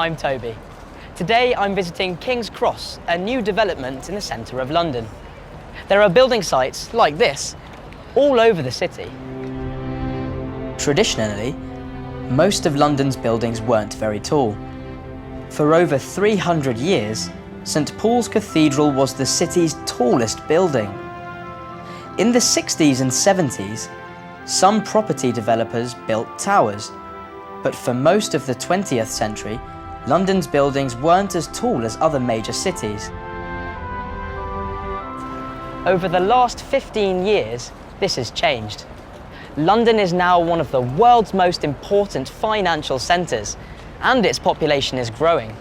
I'm Toby. Today I'm visiting King's Cross, a new development in the centre of London. There are building sites like this all over the city. Traditionally, most of London's buildings weren't very tall. For over 300 years, St Paul's Cathedral was the city's tallest building. In the 60s and 70s, some property developers built towers, but for most of the 20th century, London's buildings weren't as tall as other major cities. Over the last 15 years, this has changed. London is now one of the world's most important financial centres, and its population is growing.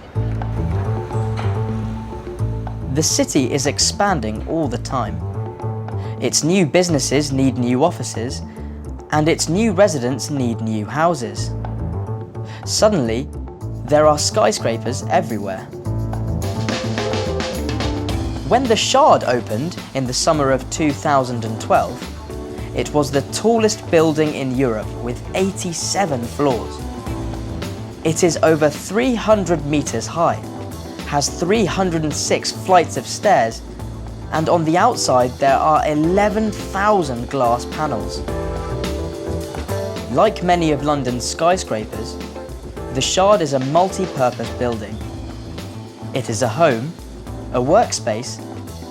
The city is expanding all the time. Its new businesses need new offices, and its new residents need new houses. Suddenly, there are skyscrapers everywhere. When the Shard opened in the summer of 2012, it was the tallest building in Europe with 87 floors. It is over 300 meters high, has 306 flights of stairs, and on the outside there are 11,000 glass panels. Like many of London's skyscrapers, the Shard is a multi-purpose building. It is a home, a workspace,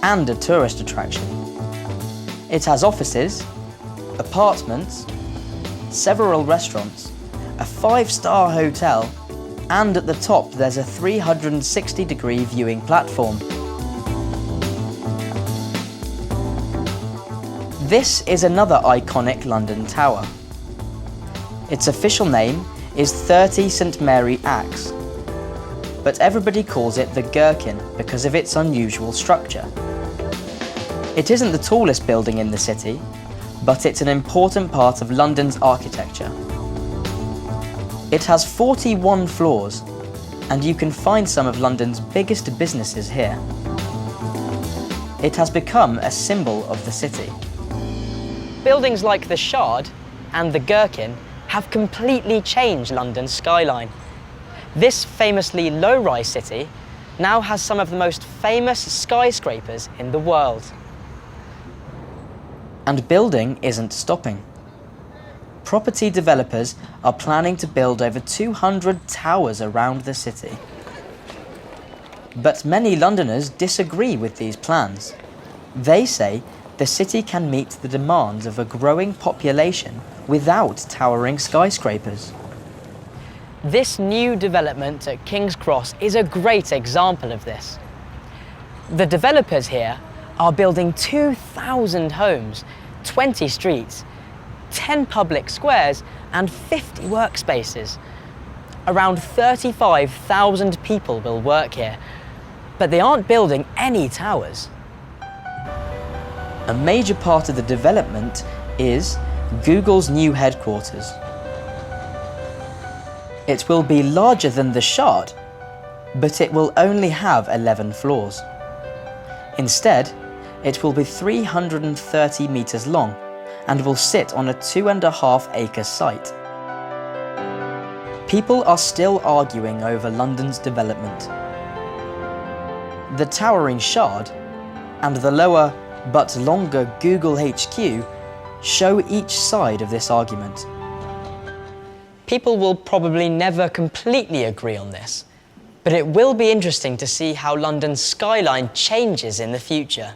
and a tourist attraction. It has offices, apartments, several restaurants, a 5-star hotel, and at the top there's a 360-degree viewing platform. This is another iconic London tower. Its official name is 30 St Mary Axe, but everybody calls it the Gherkin because of its unusual structure. It isn't the tallest building in the city, but it's an important part of London's architecture. It has 41 floors, and you can find some of London's biggest businesses here. It has become a symbol of the city. Buildings like the Shard and the Gherkin have completely changed London's skyline. This famously low-rise city now has some of the most famous skyscrapers in the world. And building isn't stopping. Property developers are planning to build over 200 towers around the city. But many Londoners disagree with these plans. They say the city can meet the demands of a growing population without towering skyscrapers. This new development at King's Cross is a great example of this. The developers here are building 2,000 homes, 20 streets, 10 public squares and 50 workspaces. Around 35,000 people will work here, but they aren't building any towers. A major part of the development is Google's new headquarters. It will be larger than the Shard, but it will only have 11 floors. Instead, it will be 330 meters long and will sit on a 2.5-acre site. People are still arguing over London's development. The towering Shard and the lower but longer Google HQ show each side of this argument. People will probably never completely agree on this, but it will be interesting to see how London's skyline changes in the future.